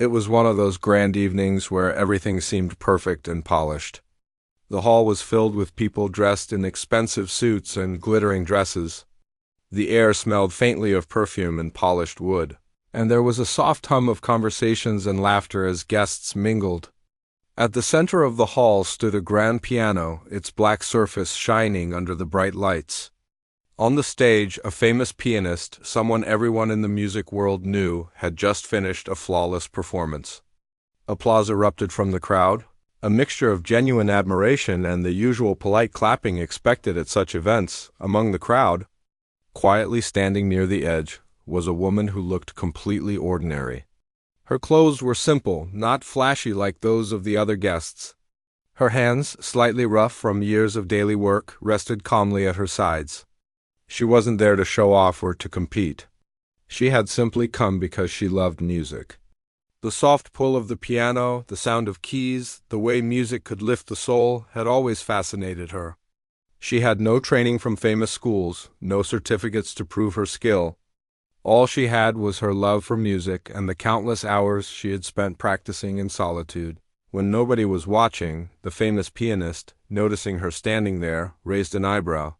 It was one of those grand evenings where everything seemed perfect and polished. The hall was filled with people dressed in expensive suits and glittering dresses. The air smelled faintly of perfume and polished wood, and there was a soft hum of conversations and laughter as guests mingled. At the center of the hall stood a grand piano, its black surface shining under the bright lights. On the stage, a famous pianist, someone everyone in the music world knew, had just finished a flawless performance. Applause erupted from the crowd, a mixture of genuine admiration and the usual polite clapping expected at such events. Among the crowd, quietly standing near the edge, was a woman who looked completely ordinary. Her clothes were simple, not flashy like those of the other guests. Her hands, slightly rough from years of daily work, rested calmly at her sides. She wasn't there to show off or to compete. She had simply come because she loved music. The soft pull of the piano, the sound of keys, the way music could lift the soul, had always fascinated her. She had no training from famous schools, no certificates to prove her skill. All she had was her love for music and the countless hours she had spent practicing in solitude. When nobody was watching, the famous pianist, noticing her standing there, raised an eyebrow.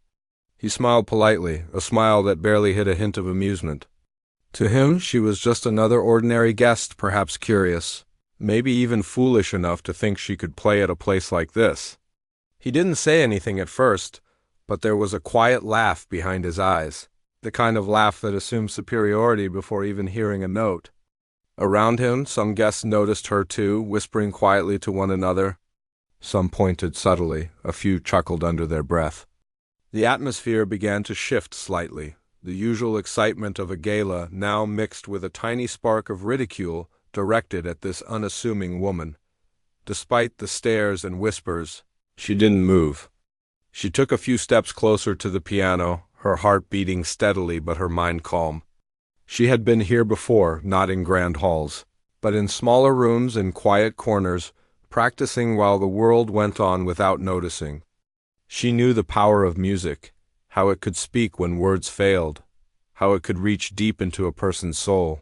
He smiled politely, a smile that barely hid a hint of amusement. To him, she was just another ordinary guest, perhaps curious, maybe even foolish enough to think she could play at a place like this. He didn't say anything at first, but there was a quiet laugh behind his eyes, the kind of laugh that assumes superiority before even hearing a note. Around him, some guests noticed her too, whispering quietly to one another. Some pointed subtly, a few chuckled under their breath. The atmosphere began to shift slightly, the usual excitement of a gala now mixed with a tiny spark of ridicule directed at this unassuming woman. Despite the stares and whispers, she didn't move. She took a few steps closer to the piano, her heart beating steadily but her mind calm. She had been here before, not in grand halls, but in smaller rooms and quiet corners, practicing while the world went on without noticing. She knew the power of music, how it could speak when words failed, how it could reach deep into a person's soul.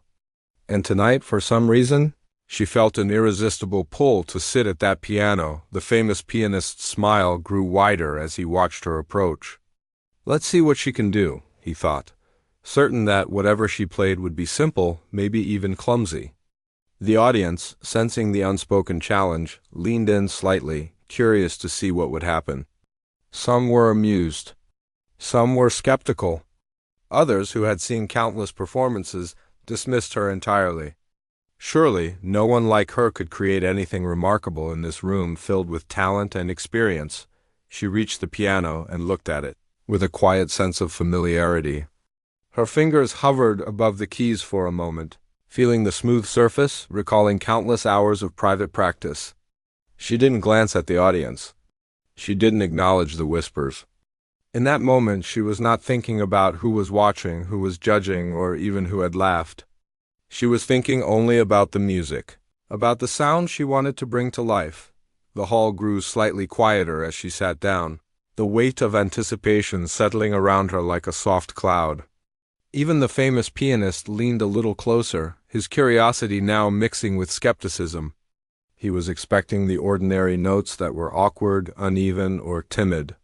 And tonight, for some reason, she felt an irresistible pull to sit at that piano. The famous pianist's smile grew wider as he watched her approach. Let's see what she can do, he thought, certain that whatever she played would be simple, maybe even clumsy. The audience, sensing the unspoken challenge, leaned in slightly, curious to see what would happen. Some were amused. Some were skeptical. Others, who had seen countless performances, dismissed her entirely. Surely, no one like her could create anything remarkable in this room filled with talent and experience. She reached the piano and looked at it, with a quiet sense of familiarity. Her fingers hovered above the keys for a moment, feeling the smooth surface, recalling countless hours of private practice. She didn't glance at the audience. She didn't acknowledge the whispers. In that moment, she was not thinking about who was watching, who was judging, or even who had laughed. She was thinking only about the music, about the sound she wanted to bring to life. The hall grew slightly quieter as she sat down, the weight of anticipation settling around her like a soft cloud. Even the famous pianist leaned a little closer, his curiosity now mixing with skepticism. He was expecting the ordinary notes that were awkward, uneven, or timid.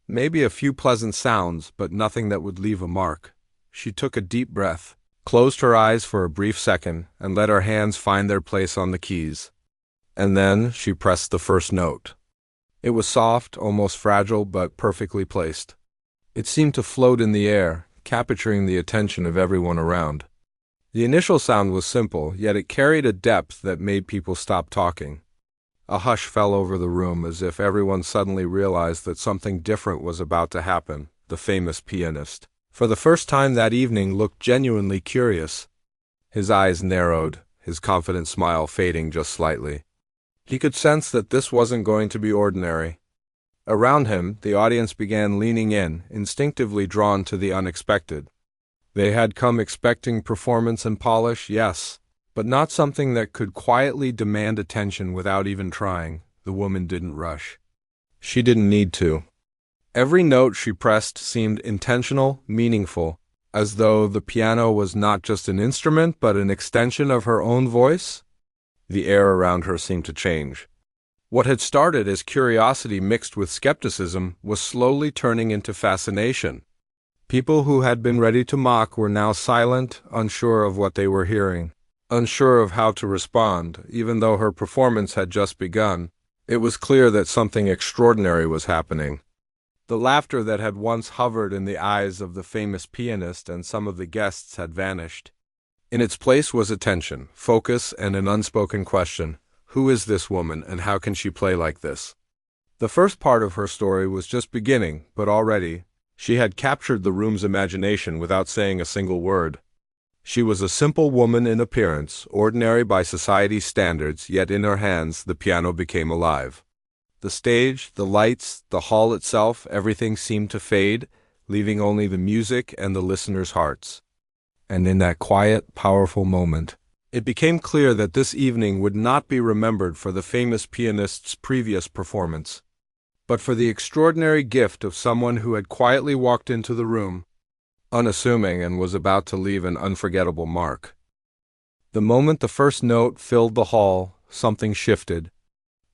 Maybe a few pleasant sounds, but nothing that would leave a mark. She took a deep breath, closed her eyes for a brief second, and let her hands find their place on the keys. And then she pressed the first note. It was soft, almost fragile, but perfectly placed. It seemed to float in the air, capturing the attention of everyone around. The initial sound was simple, yet it carried a depth that made people stop talking. A hush fell over the room as if everyone suddenly realized that something different was about to happen. The famous pianist, for the first time that evening, looked genuinely curious. His eyes narrowed, his confident smile fading just slightly. He could sense that this wasn't going to be ordinary. Around him, the audience began leaning in, instinctively drawn to the unexpected. They had come expecting performance and polish, yes, but not something that could quietly demand attention without even trying. The woman didn't rush. She didn't need to. Every note she pressed seemed intentional, meaningful, as though the piano was not just an instrument but an extension of her own voice. The air around her seemed to change. What had started as curiosity mixed with skepticism was slowly turning into fascination. People who had been ready to mock were now silent, unsure of what they were hearing, unsure of how to respond. Even though her performance had just begun, it was clear that something extraordinary was happening. The laughter that had once hovered in the eyes of the famous pianist and some of the guests had vanished. In its place was attention, focus, and an unspoken question. Who is this woman, and how can she play like this? The first part of her story was just beginning, but already she had captured the room's imagination without saying a single word. She was a simple woman in appearance, ordinary by society's standards, yet in her hands the piano became alive. The stage, the lights, the hall itself, everything seemed to fade, leaving only the music and the listeners' hearts. And in that quiet, powerful moment, it became clear that this evening would not be remembered for the famous pianist's previous performance, but for the extraordinary gift of someone who had quietly walked into the room, unassuming, and was about to leave an unforgettable mark. The moment the first note filled the hall, something shifted.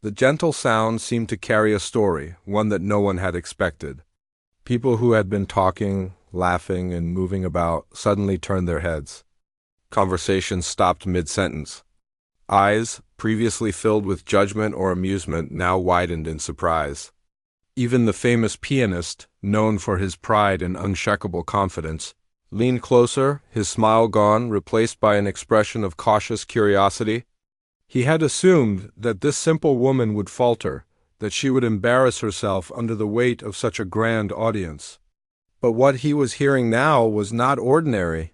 The gentle sound seemed to carry a story, one that no one had expected. People who had been talking, laughing, and moving about suddenly turned their heads. Conversation stopped mid-sentence. Eyes, previously filled with judgment or amusement, now widened in surprise. Even the famous pianist, known for his pride and unshakable confidence, leaned closer, his smile gone, replaced by an expression of cautious curiosity. He had assumed that this simple woman would falter, that she would embarrass herself under the weight of such a grand audience. But what he was hearing now was not ordinary.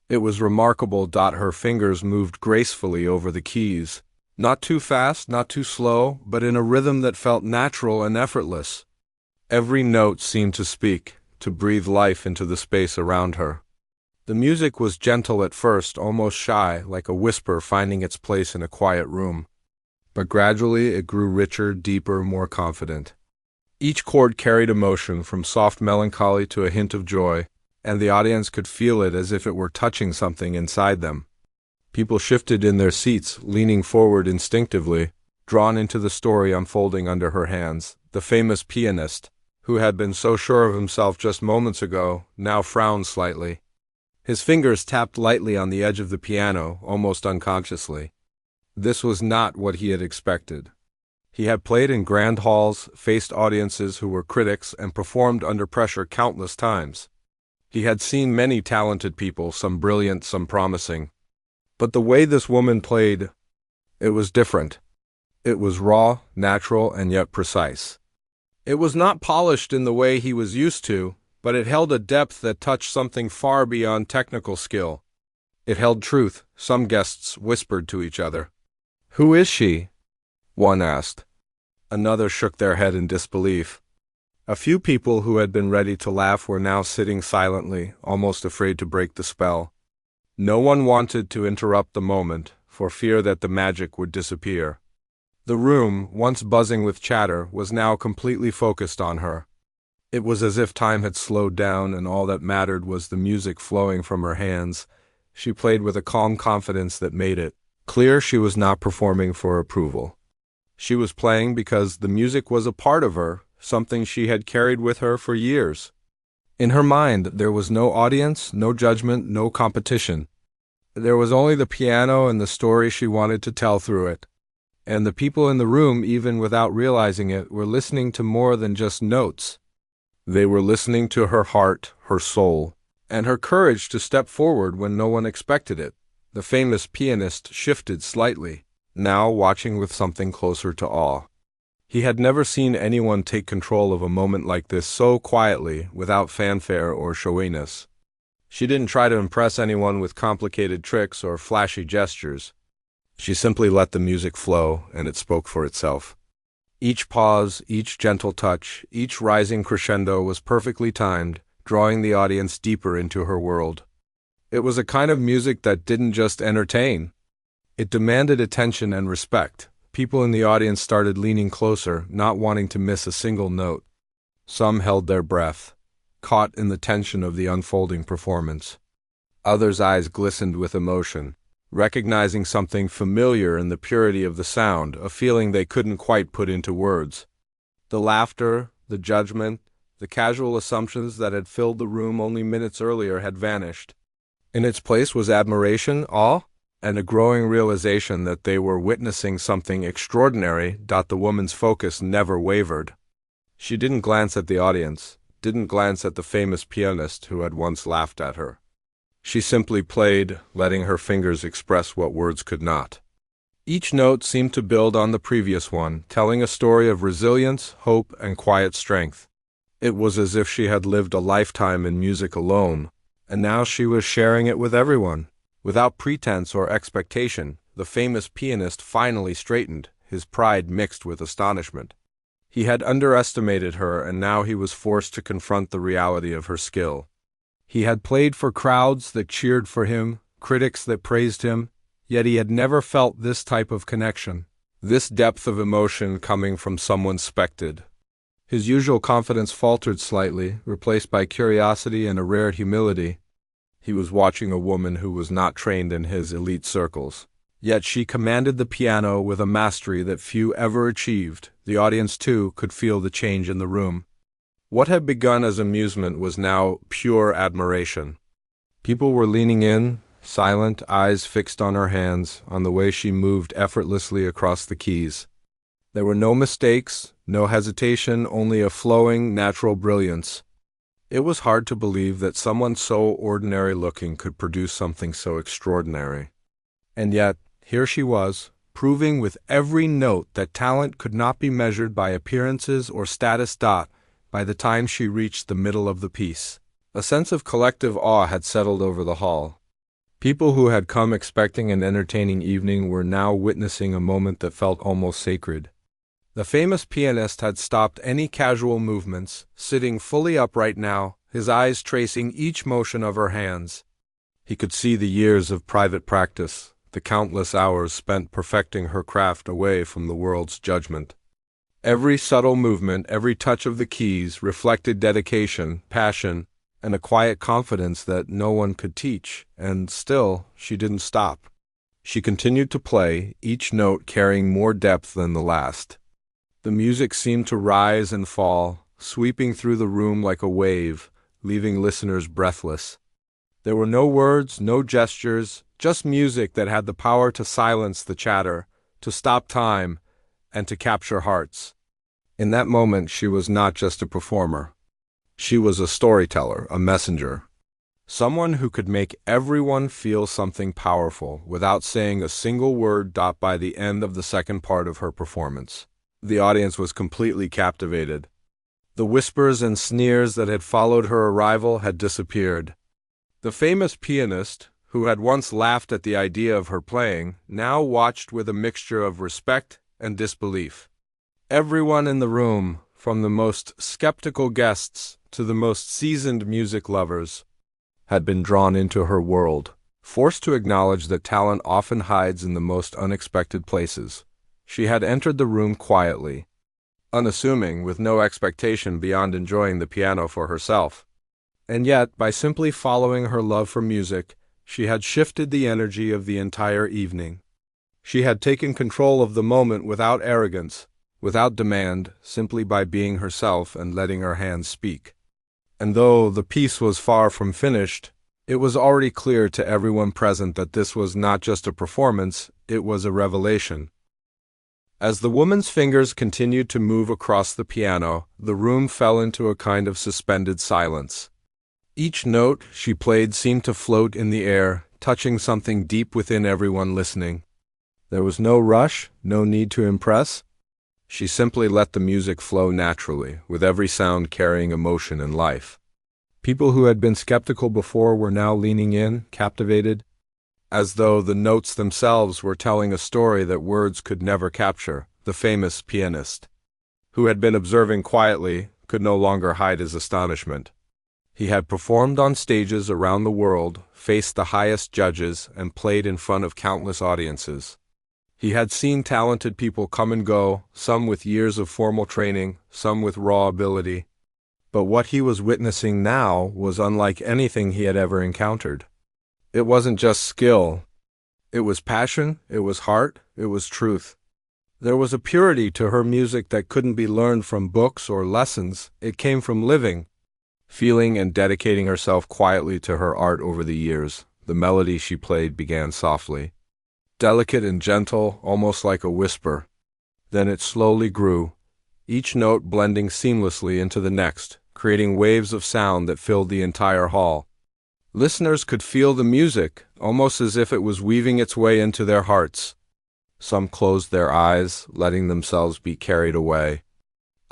It was remarkable. Her fingers moved gracefully over the keys, not too fast, not too slow, but in a rhythm that felt natural and effortless. Every note seemed to speak, to breathe life into the space around her. The music was gentle at first, almost shy, like a whisper finding its place in a quiet room. But gradually it grew richer, deeper, more confident. Each chord carried emotion, from soft melancholy to a hint of joy, and the audience could feel it as if it were touching something inside them. People shifted in their seats, leaning forward instinctively, drawn into the story unfolding under her hands. The famous pianist, who had been so sure of himself just moments ago, now frowned slightly. His fingers tapped lightly on the edge of the piano, almost unconsciously. This was not what he had expected. He had played in grand halls, faced audiences who were critics, and performed under pressure countless times. He had seen many talented people, some brilliant, some promising. But the way this woman played, it was different. It was raw, natural, and yet precise. It was not polished in the way he was used to, but it held a depth that touched something far beyond technical skill. It held truth. Some guests whispered to each other. "Who is she?" one asked. Another shook their head in disbelief. A few people who had been ready to laugh were now sitting silently, almost afraid to break the spell. No one wanted to interrupt the moment, for fear that the magic would disappear. The room, once buzzing with chatter, was now completely focused on her. It was as if time had slowed down, and all that mattered was the music flowing from her hands. She played with a calm confidence that made it clear she was not performing for approval. She was playing because the music was a part of her, something she had carried with her for years. In her mind, there was no audience, no judgment, no competition. There was only the piano and the story she wanted to tell through it. And the people in the room, even without realizing it, were listening to more than just notes. They were listening to her heart, her soul, and her courage to step forward when no one expected it. The famous pianist shifted slightly, now watching with something closer to awe. He had never seen anyone take control of a moment like this so quietly, without fanfare or showiness. She didn't try to impress anyone with complicated tricks or flashy gestures. She simply let the music flow, and it spoke for itself. Each pause, each gentle touch, each rising crescendo was perfectly timed, drawing the audience deeper into her world. It was a kind of music that didn't just entertain. It demanded attention and respect. People in the audience started leaning closer, not wanting to miss a single note. Some held their breath, caught in the tension of the unfolding performance. Others' eyes glistened with emotion, recognizing something familiar in the purity of the sound, a feeling they couldn't quite put into words. The laughter, the judgment, the casual assumptions that had filled the room only minutes earlier had vanished. In its place was admiration, awe, and a growing realization that they were witnessing something extraordinary. The woman's focus never wavered. She didn't glance at the audience, didn't glance at the famous pianist who had once laughed at her. She simply played, letting her fingers express what words could not. Each note seemed to build on the previous one, telling a story of resilience, hope, and quiet strength. It was as if she had lived a lifetime in music alone, and now she was sharing it with everyone. Without pretense or expectation, the famous pianist finally straightened, his pride mixed with astonishment. He had underestimated her, and now he was forced to confront the reality of her skill. He had played for crowds that cheered for him, critics that praised him, yet he had never felt this type of connection, this depth of emotion coming from someone respected. His usual confidence faltered slightly, replaced by curiosity and a rare humility. He was watching a woman who was not trained in his elite circles. Yet she commanded the piano with a mastery that few ever achieved. The audience, too, could feel the change in the room. What had begun as amusement was now pure admiration. People were leaning in, silent, eyes fixed on her hands, on the way she moved effortlessly across the keys. There were no mistakes, no hesitation, only a flowing, natural brilliance. It was hard to believe that someone so ordinary-looking could produce something so extraordinary. And yet, here she was, proving with every note that talent could not be measured by appearances or status. By the time she reached the middle of the piece, a sense of collective awe had settled over the hall. People who had come expecting an entertaining evening were now witnessing a moment that felt almost sacred. The famous pianist had stopped any casual movements, sitting fully upright now, his eyes tracing each motion of her hands. He could see the years of private practice, the countless hours spent perfecting her craft away from the world's judgment. Every subtle movement, every touch of the keys reflected dedication, passion, and a quiet confidence that no one could teach, and still she didn't stop. She continued to play, each note carrying more depth than the last. The music seemed to rise and fall, sweeping through the room like a wave, leaving listeners breathless. There were no words, no gestures, just music that had the power to silence the chatter, to stop time, and to capture hearts. In that moment, she was not just a performer. She was a storyteller, a messenger. Someone who could make everyone feel something powerful without saying a single word. By the end of the second part of her performance, the audience was completely captivated. The whispers and sneers that had followed her arrival had disappeared. The famous pianist, who had once laughed at the idea of her playing, now watched with a mixture of respect and disbelief. Everyone in the room, from the most skeptical guests to the most seasoned music lovers, had been drawn into her world, forced to acknowledge that talent often hides in the most unexpected places. She had entered the room quietly, unassuming, with no expectation beyond enjoying the piano for herself. And yet, by simply following her love for music, she had shifted the energy of the entire evening. She had taken control of the moment without arrogance, without demand, simply by being herself and letting her hands speak. And though the piece was far from finished, it was already clear to everyone present that this was not just a performance, it was a revelation. As the woman's fingers continued to move across the piano, the room fell into a kind of suspended silence. Each note she played seemed to float in the air, touching something deep within everyone listening. There was no rush, no need to impress. She simply let the music flow naturally, with every sound carrying emotion and life. People who had been skeptical before were now leaning in, captivated, as though the notes themselves were telling a story that words could never capture. The famous pianist, who had been observing quietly, could no longer hide his astonishment. He had performed on stages around the world, faced the highest judges, and played in front of countless audiences. He had seen talented people come and go, some with years of formal training, some with raw ability. But what he was witnessing now was unlike anything he had ever encountered. It wasn't just skill. It was passion, it was heart, it was truth. There was a purity to her music that couldn't be learned from books or lessons. It came from living, feeling, and dedicating herself quietly to her art over the years. The melody she played began softly, delicate and gentle, almost like a whisper. Then it slowly grew, each note blending seamlessly into the next, creating waves of sound that filled the entire hall. Listeners could feel the music, almost as if it was weaving its way into their hearts. Some closed their eyes, letting themselves be carried away.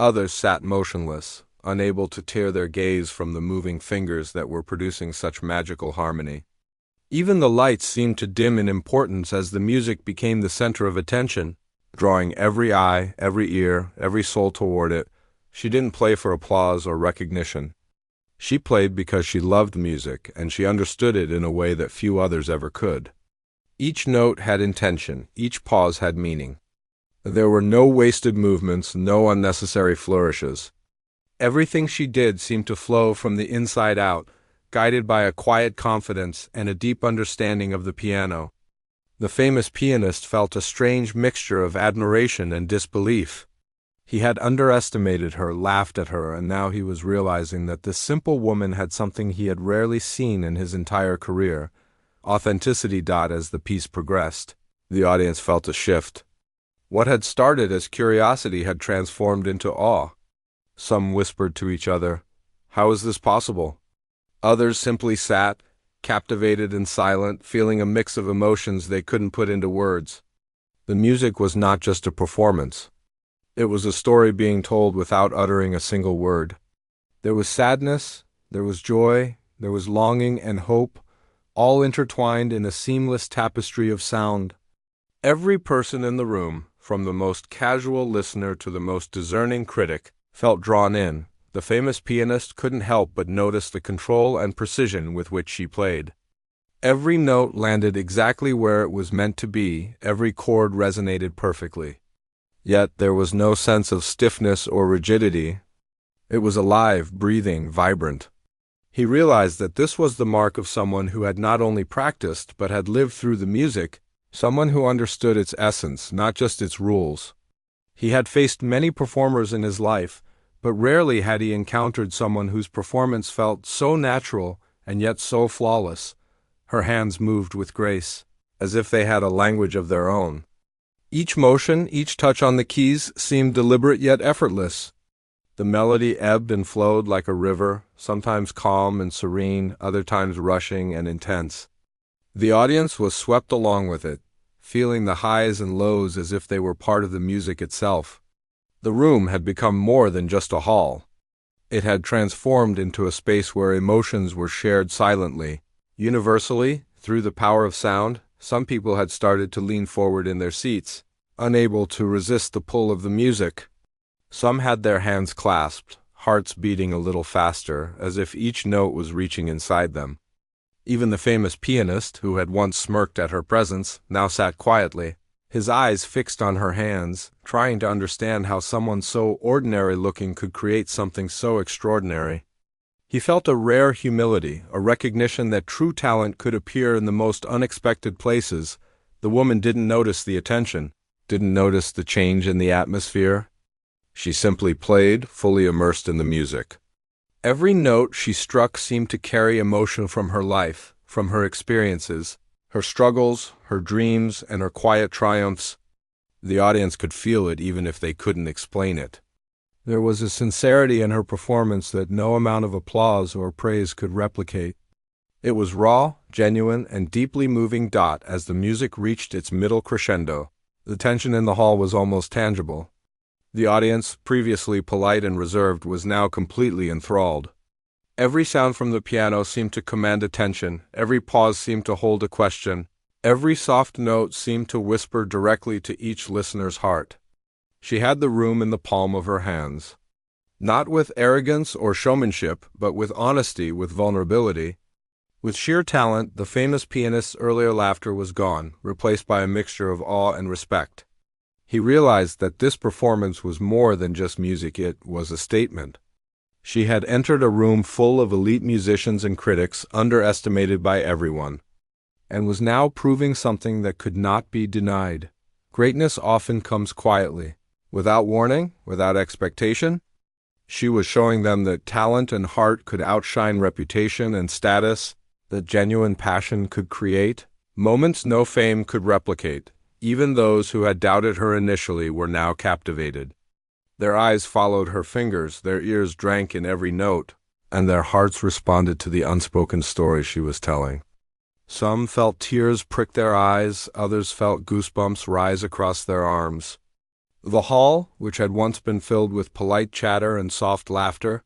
Others sat motionless, unable to tear their gaze from the moving fingers that were producing such magical harmony. Even the lights seemed to dim in importance as the music became the center of attention, drawing every eye, every ear, every soul toward it. She didn't play for applause or recognition. She played because she loved music, and she understood it in a way that few others ever could. Each note had intention, each pause had meaning. There were no wasted movements, no unnecessary flourishes. Everything she did seemed to flow from the inside out, guided by a quiet confidence and a deep understanding of the piano. The famous pianist felt a strange mixture of admiration and disbelief. He had underestimated her, laughed at her, and now he was realizing that this simple woman had something he had rarely seen in his entire career: authenticity. As the piece progressed, the audience felt a shift. What had started as curiosity had transformed into awe. Some whispered to each other, "How is this possible?" Others simply sat, captivated and silent, feeling a mix of emotions they couldn't put into words. The music was not just a performance. It was a story being told without uttering a single word. There was sadness, there was joy, there was longing and hope, all intertwined in a seamless tapestry of sound. Every person in the room, from the most casual listener to the most discerning critic, felt drawn in. The famous pianist couldn't help but notice the control and precision with which she played. Every note landed exactly where it was meant to be, every chord resonated perfectly. Yet there was no sense of stiffness or rigidity. It was alive, breathing, vibrant. He realized that this was the mark of someone who had not only practiced but had lived through the music, someone who understood its essence, not just its rules. He had faced many performers in his life, but rarely had he encountered someone whose performance felt so natural and yet so flawless. Her hands moved with grace, as if they had a language of their own. Each motion, each touch on the keys seemed deliberate yet effortless. The melody ebbed and flowed like a river, sometimes calm and serene, other times rushing and intense. The audience was swept along with it, feeling the highs and lows as if they were part of the music itself. The room had become more than just a hall. It had transformed into a space where emotions were shared silently. Universally, through the power of sound, some people had started to lean forward in their seats, unable to resist the pull of the music. Some had their hands clasped, hearts beating a little faster, as if each note was reaching inside them. Even the famous pianist, who had once smirked at her presence, now sat quietly, his eyes fixed on her hands, trying to understand how someone so ordinary-looking could create something so extraordinary. He felt a rare humility, a recognition that true talent could appear in the most unexpected places. The woman didn't notice the attention, didn't notice the change in the atmosphere. She simply played, fully immersed in the music. Every note she struck seemed to carry emotion from her life, from her experiences, her struggles, her dreams, and her quiet triumphs. The audience could feel it even if they couldn't explain it. There was a sincerity in her performance that no amount of applause or praise could replicate. It was raw, genuine, and deeply moving. As the music reached its middle crescendo, the tension in the hall was almost tangible. The audience, previously polite and reserved, was now completely enthralled. Every sound from the piano seemed to command attention, every pause seemed to hold a question, every soft note seemed to whisper directly to each listener's heart. She had the room in the palm of her hands. Not with arrogance or showmanship, but with honesty, with vulnerability. With sheer talent, the famous pianist's earlier laughter was gone, replaced by a mixture of awe and respect. He realized that this performance was more than just music, it was a statement. She had entered a room full of elite musicians and critics, underestimated by everyone. and was now proving something that could not be denied. Greatness often comes quietly, without warning, without expectation. She was showing them that talent and heart could outshine reputation and status, that genuine passion could create moments no fame could replicate. Even those who had doubted her initially were now captivated. Their eyes followed her fingers, their ears drank in every note, and their hearts responded to the unspoken story she was telling. Some felt tears prick their eyes, others felt goosebumps rise across their arms. The hall, which had once been filled with polite chatter and soft laughter,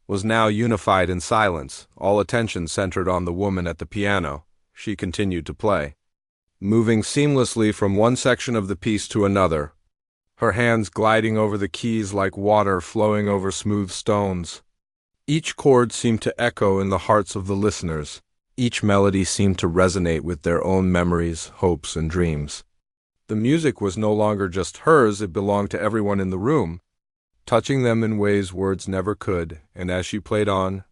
was now unified in silence, all attention centered on the woman at the piano. She continued to play, moving seamlessly from one section of the piece to another, her hands gliding over the keys like water flowing over smooth stones. Each chord seemed to echo in the hearts of the listeners. Each melody seemed to resonate with their own memories, hopes, and dreams. The music was no longer just hers, it belonged to everyone in the room, touching them in ways words never could, and as she played on,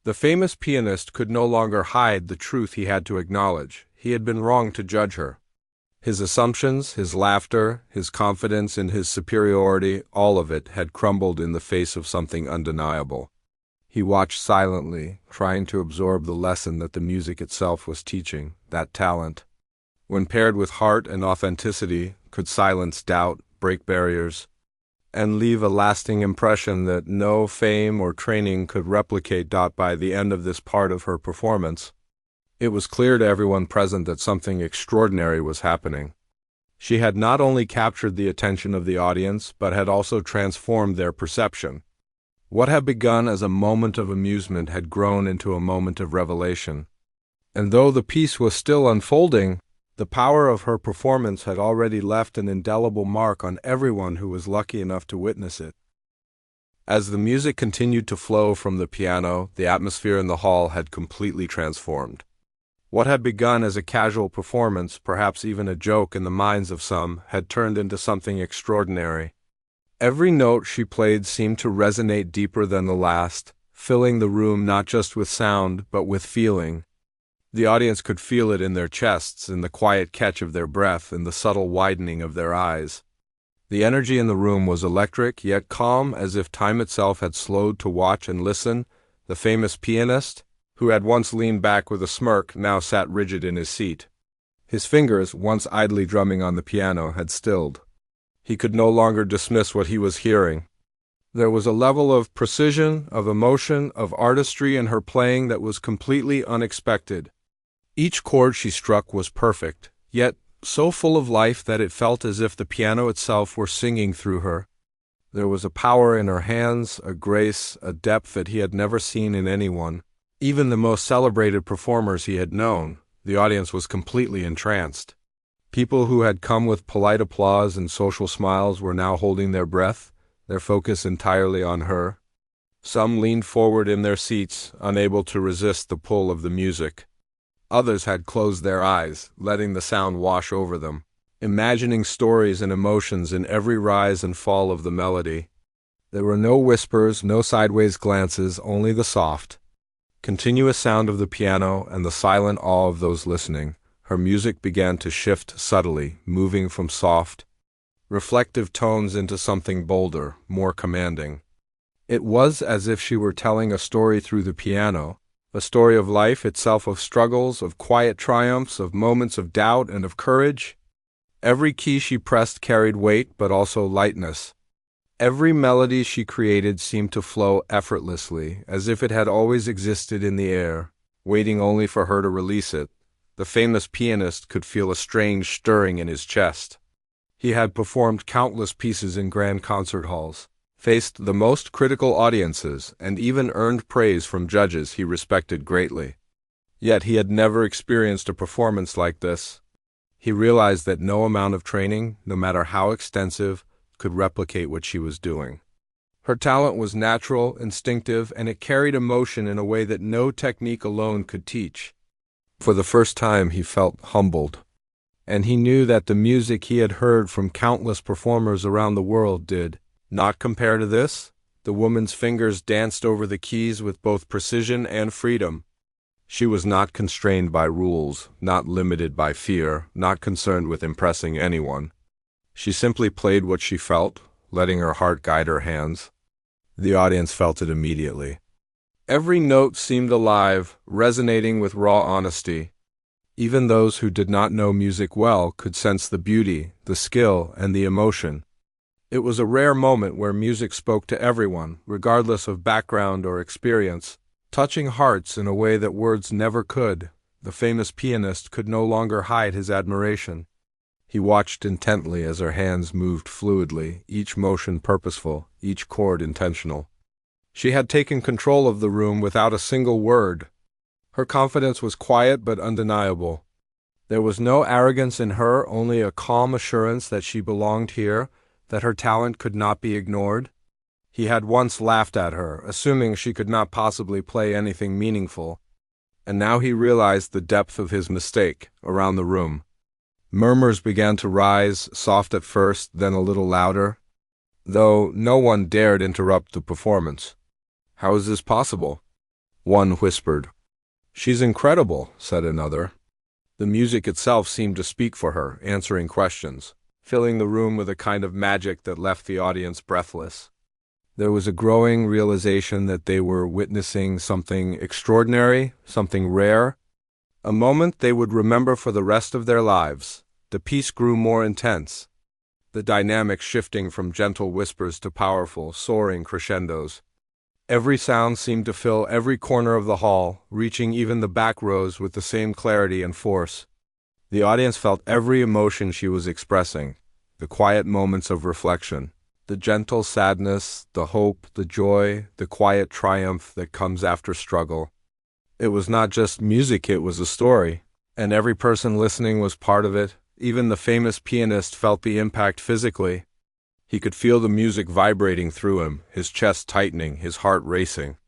the famous pianist could no longer hide the truth he had to acknowledge. He had been wrong to judge her. His assumptions, his laughter, his confidence in his superiority, all of it had crumbled in the face of something undeniable. He watched silently, trying to absorb the lesson that the music itself was teaching, that talent, when paired with heart and authenticity, could silence doubt, break barriers, and leave a lasting impression that no fame or training could replicate. By the end of this part of her performance, it was clear to everyone present that something extraordinary was happening. She had not only captured the attention of the audience, but had also transformed their perception. What had begun as a moment of amusement had grown into a moment of revelation. And though the piece was still unfolding, the power of her performance had already left an indelible mark on everyone who was lucky enough to witness it. As the music continued to flow from the piano, the atmosphere in the hall had completely transformed. What had begun as a casual performance, perhaps even a joke in the minds of some, had turned into something extraordinary. Every note she played seemed to resonate deeper than the last, filling the room not just with sound, but with feeling. The audience could feel it in their chests, in the quiet catch of their breath, in the subtle widening of their eyes. The energy in the room was electric, yet calm, as if time itself had slowed to watch and listen. The famous pianist, who had once leaned back with a smirk, now sat rigid in his seat. His fingers, once idly drumming on the piano, had stilled. He could no longer dismiss what he was hearing. There was a level of precision, of emotion, of artistry in her playing that was completely unexpected. Each chord she struck was perfect, yet so full of life that it felt as if the piano itself were singing through her. There was a power in her hands, a grace, a depth that he had never seen in anyone. Even the most celebrated performers he had known, the audience was completely entranced. People who had come with polite applause and social smiles were now holding their breath, their focus entirely on her. Some leaned forward in their seats, unable to resist the pull of the music. Others had closed their eyes, letting the sound wash over them, imagining stories and emotions in every rise and fall of the melody. There were no whispers, no sideways glances, only the soft, continuous sound of the piano and the silent awe of those listening. Her music began to shift subtly, moving from soft, reflective tones into something bolder, more commanding. It was as if she were telling a story through the piano, a story of life itself, of struggles, of quiet triumphs, of moments of doubt and of courage. Every key she pressed carried weight, but also lightness. Every melody she created seemed to flow effortlessly, as if it had always existed in the air, waiting only for her to release it. The famous pianist could feel a strange stirring in his chest. He had performed countless pieces in grand concert halls, faced the most critical audiences, and even earned praise from judges he respected greatly. Yet he had never experienced a performance like this. He realized that no amount of training, no matter how extensive, could replicate what she was doing. Her talent was natural, instinctive, and it carried emotion in a way that no technique alone could teach. For the first time he felt humbled, and he knew that the music he had heard from countless performers around the world did not compare to this. The woman's fingers danced over the keys with both precision and freedom. She was not constrained by rules, not limited by fear, not concerned with impressing anyone. She simply played what she felt, letting her heart guide her hands. The audience felt it immediately. Every note seemed alive, resonating with raw honesty. Even those who did not know music well could sense the beauty, the skill, and the emotion. It was a rare moment where music spoke to everyone, regardless of background or experience, touching hearts in a way that words never could. The famous pianist could no longer hide his admiration. He watched intently as her hands moved fluidly, each motion purposeful, each chord intentional. She had taken control of the room without a single word. Her confidence was quiet but undeniable. There was no arrogance in her, only a calm assurance that she belonged here, that her talent could not be ignored. He had once laughed at her, assuming she could not possibly play anything meaningful, and now he realized the depth of his mistake. Around the room, murmurs began to rise, soft at first, then a little louder, though no one dared interrupt the performance. "How is this possible?" one whispered. "She's incredible," said another. The music itself seemed to speak for her, answering questions, filling the room with a kind of magic that left the audience breathless. There was a growing realization that they were witnessing something extraordinary, something rare, a moment they would remember for the rest of their lives. The piece grew more intense, the dynamic shifting from gentle whispers to powerful, soaring crescendos. Every sound seemed to fill every corner of the hall, reaching even the back rows with the same clarity and force. The audience felt every emotion she was expressing, the quiet moments of reflection, the gentle sadness, the hope, the joy, the quiet triumph that comes after struggle. It was not just music, it was a story, and every person listening was part of it. Even the famous pianist felt the impact physically. He could feel the music vibrating through him, his chest tightening, his heart racing.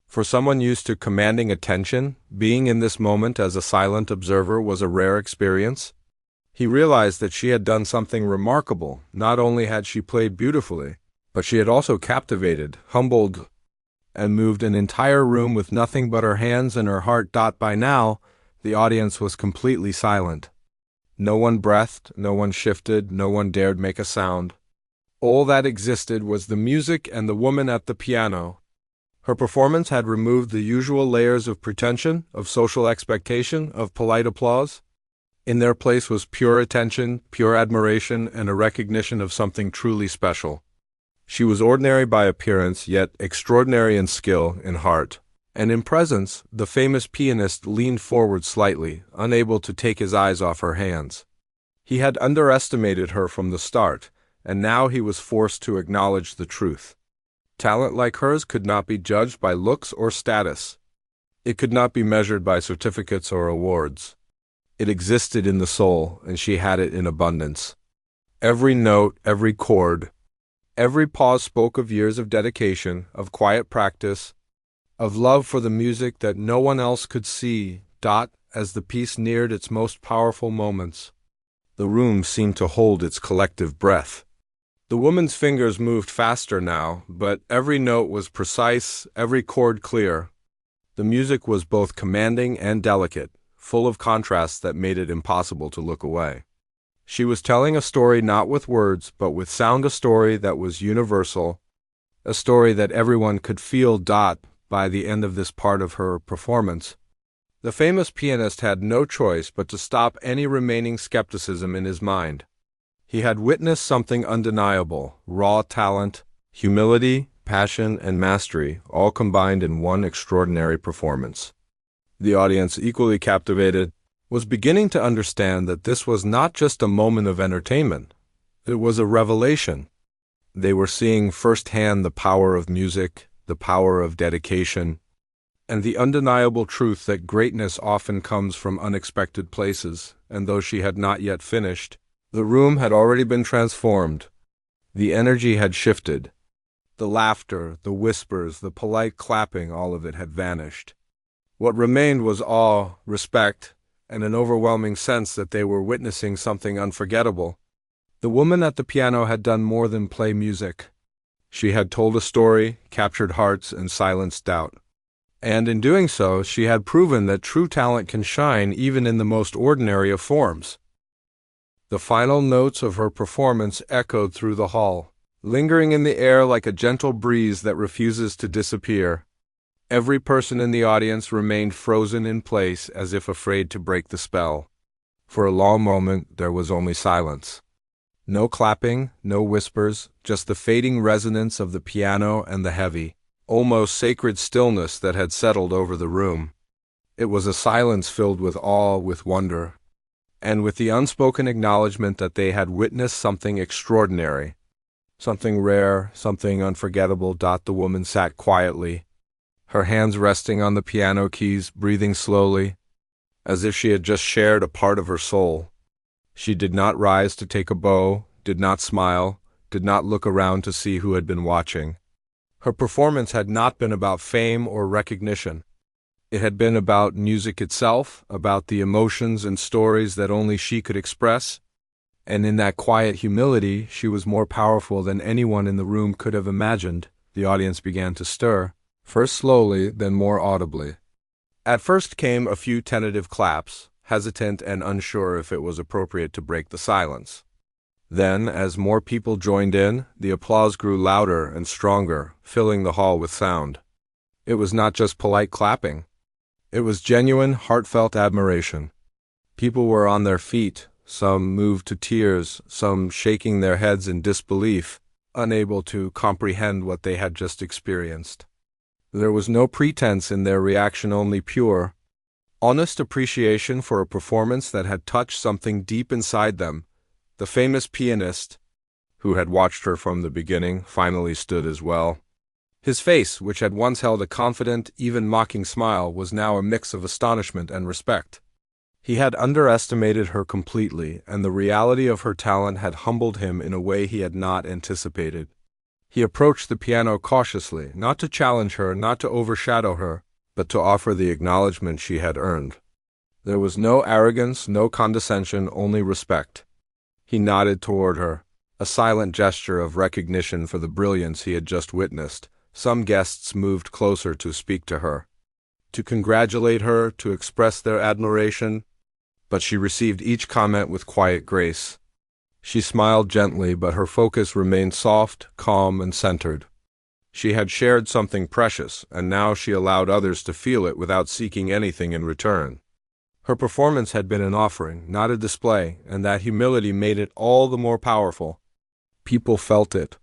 For someone used to commanding attention, being in this moment as a silent observer was a rare experience. He realized that she had done something remarkable. Not only had she played beautifully, but she had also captivated, humbled, and moved an entire room with nothing but her hands and her heart. By now, the audience was completely silent. No one breathed, no one shifted, no one dared make a sound. All that existed was the music and the woman at the piano. Her performance had removed the usual layers of pretension, of social expectation, of polite applause. In their place was pure attention, pure admiration, and a recognition of something truly special. She was ordinary by appearance, yet extraordinary in skill, in heart. And in presence, the famous pianist leaned forward slightly, unable to take his eyes off her hands. He had underestimated her from the start, and now he was forced to acknowledge the truth. Talent like hers could not be judged by looks or status. It could not be measured by certificates or awards. It existed in the soul, and she had it in abundance. Every note, every chord, every pause spoke of years of dedication, of quiet practice, of love for the music that no one else could see. As the piece neared its most powerful moments, the room seemed to hold its collective breath. The woman's fingers moved faster now, but every note was precise, every chord clear. The music was both commanding and delicate, full of contrasts that made it impossible to look away. She was telling a story not with words, but with sound, a story that was universal, a story that everyone could feel. By the end of this part of her performance, the famous pianist had no choice but to stop any remaining skepticism in his mind. He had witnessed something undeniable: raw talent, humility, passion, and mastery, all combined in one extraordinary performance. The audience, equally captivated, was beginning to understand that this was not just a moment of entertainment. It was a revelation. They were seeing firsthand the power of music, the power of dedication, and the undeniable truth that greatness often comes from unexpected places. And though she had not yet finished, the room had already been transformed. The energy had shifted. The laughter, the whispers, the polite clapping, all of it had vanished. What remained was awe, respect, and an overwhelming sense that they were witnessing something unforgettable. The woman at the piano had done more than play music. She had told a story, captured hearts, and silenced doubt. And in doing so, she had proven that true talent can shine even in the most ordinary of forms. The final notes of her performance echoed through the hall, lingering in the air like a gentle breeze that refuses to disappear. Every person in the audience remained frozen in place as if afraid to break the spell. For a long moment there was only silence. No clapping, no whispers, just the fading resonance of the piano and the heavy, almost sacred stillness that had settled over the room. It was a silence filled with awe, with wonder, and with the unspoken acknowledgement that they had witnessed something extraordinary, something rare, something unforgettable. The woman sat quietly, her hands resting on the piano keys, breathing slowly, as if she had just shared a part of her soul. She did not rise to take a bow, did not smile, did not look around to see who had been watching. Her performance had not been about fame or recognition. It had been about music itself, about the emotions and stories that only she could express, and in that quiet humility she was more powerful than anyone in the room could have imagined. The audience began to stir, first slowly, then more audibly. At first came a few tentative claps, hesitant and unsure if it was appropriate to break the silence. Then, as more people joined in, the applause grew louder and stronger, filling the hall with sound. It was not just polite clapping. It was genuine, heartfelt admiration. People were on their feet, some moved to tears, some shaking their heads in disbelief, unable to comprehend what they had just experienced. There was no pretense in their reaction, only pure, honest appreciation for a performance that had touched something deep inside them. The famous pianist, who had watched her from the beginning, finally stood as well. His face, which had once held a confident, even mocking smile, was now a mix of astonishment and respect. He had underestimated her completely, and the reality of her talent had humbled him in a way he had not anticipated. He approached the piano cautiously, not to challenge her, not to overshadow her, but to offer the acknowledgment she had earned. There was no arrogance, no condescension, only respect. He nodded toward her, a silent gesture of recognition for the brilliance he had just witnessed. Some guests moved closer to speak to her, to congratulate her, to express their admiration, but she received each comment with quiet grace. She smiled gently, but her focus remained soft, calm, and centered. She had shared something precious, and now she allowed others to feel it without seeking anything in return. Her performance had been an offering, not a display, and that humility made it all the more powerful. People felt it,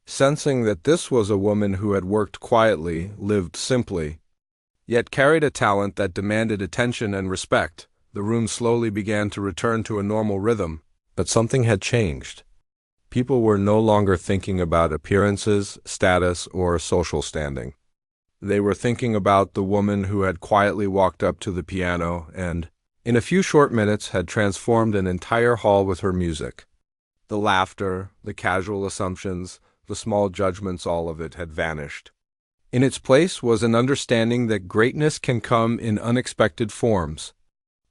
sensing that this was a woman who had worked quietly, lived simply, yet carried a talent that demanded attention and respect. The room slowly began to return to a normal rhythm, but something had changed. People were no longer thinking about appearances, status, or social standing. They were thinking about the woman who had quietly walked up to the piano and, in a few short minutes, had transformed an entire hall with her music. The laughter, the casual assumptions, the small judgments, all of it had vanished. In its place was an understanding that greatness can come in unexpected forms,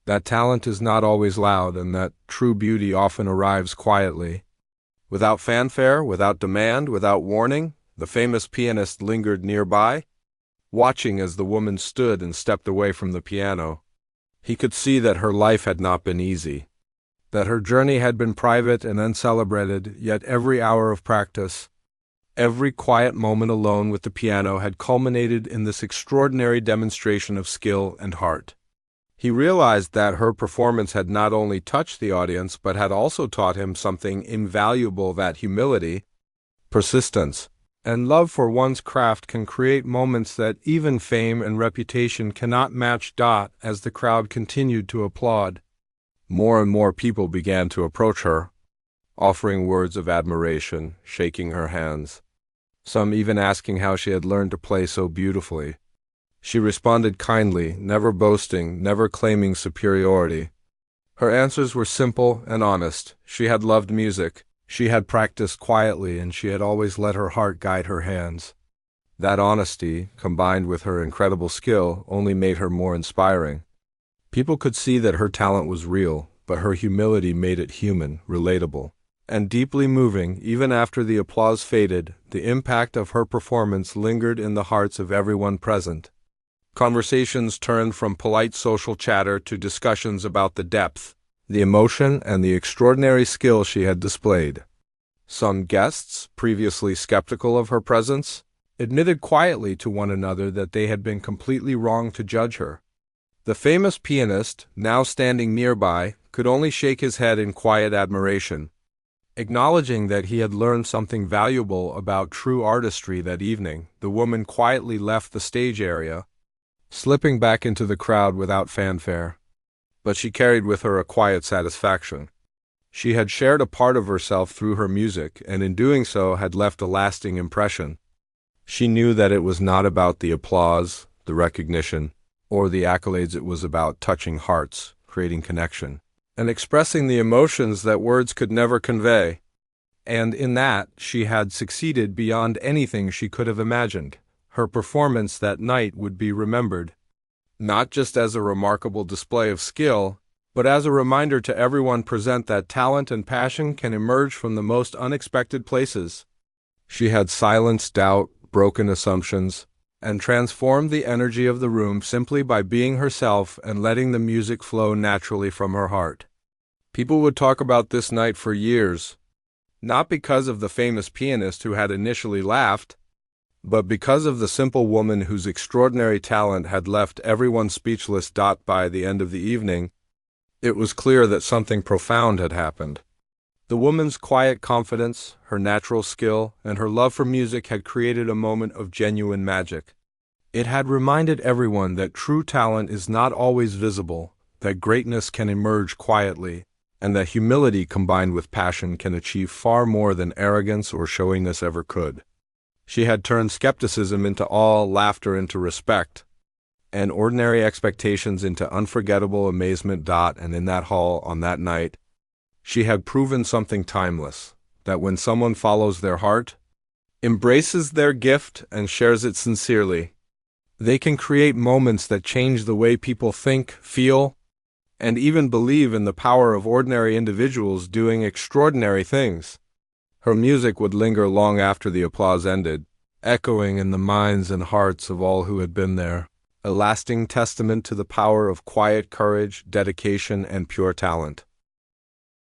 that talent is not always loud, and that true beauty often arrives quietly. Without fanfare, without demand, without warning, the famous pianist lingered nearby, watching as the woman stood and stepped away from the piano. He could see that her life had not been easy, that her journey had been private and uncelebrated, yet every hour of practice, every quiet moment alone with the piano had culminated in this extraordinary demonstration of skill and heart. He realized that her performance had not only touched the audience, but had also taught him something invaluable, that humility, persistence, and love for one's craft can create moments that even fame and reputation cannot match. As the crowd continued to applaud, more and more people began to approach her, offering words of admiration, shaking her hands, some even asking how she had learned to play so beautifully. She responded kindly, never boasting, never claiming superiority. Her answers were simple and honest. She had loved music. She had practiced quietly, and she had always let her heart guide her hands. That honesty, combined with her incredible skill, only made her more inspiring. People could see that her talent was real, but her humility made it human, relatable, and deeply moving. Even after the applause faded, the impact of her performance lingered in the hearts of everyone present. Conversations turned from polite social chatter to discussions about the depth, the emotion, and the extraordinary skill she had displayed. Some guests, previously skeptical of her presence, admitted quietly to one another that they had been completely wrong to judge her. The famous pianist, now standing nearby, could only shake his head in quiet admiration, acknowledging that he had learned something valuable about true artistry that evening. The woman quietly left the stage area, slipping back into the crowd without fanfare. But she carried with her a quiet satisfaction. She had shared a part of herself through her music, and in doing so had left a lasting impression. She knew that it was not about the applause, the recognition, or the accolades. It was about touching hearts, creating connection, and expressing the emotions that words could never convey. And in that, she had succeeded beyond anything she could have imagined. Her performance that night would be remembered, not just as a remarkable display of skill, but as a reminder to everyone present that talent and passion can emerge from the most unexpected places. She had silenced doubt, broken assumptions, and transformed the energy of the room simply by being herself and letting the music flow naturally from her heart. People would talk about this night for years, not because of the famous pianist who had initially laughed, but because of the simple woman whose extraordinary talent had left everyone speechless. By the end of the evening, it was clear that something profound had happened. The woman's quiet confidence, her natural skill, and her love for music had created a moment of genuine magic. It had reminded everyone that true talent is not always visible, that greatness can emerge quietly, and that humility combined with passion can achieve far more than arrogance or showiness ever could. She had turned skepticism into awe, laughter into respect, and ordinary expectations into unforgettable amazement. And in that hall, on that night, she had proven something timeless, that when someone follows their heart, embraces their gift, and shares it sincerely, they can create moments that change the way people think, feel, and even believe in the power of ordinary individuals doing extraordinary things. Her music would linger long after the applause ended, echoing in the minds and hearts of all who had been there, a lasting testament to the power of quiet courage, dedication, and pure talent.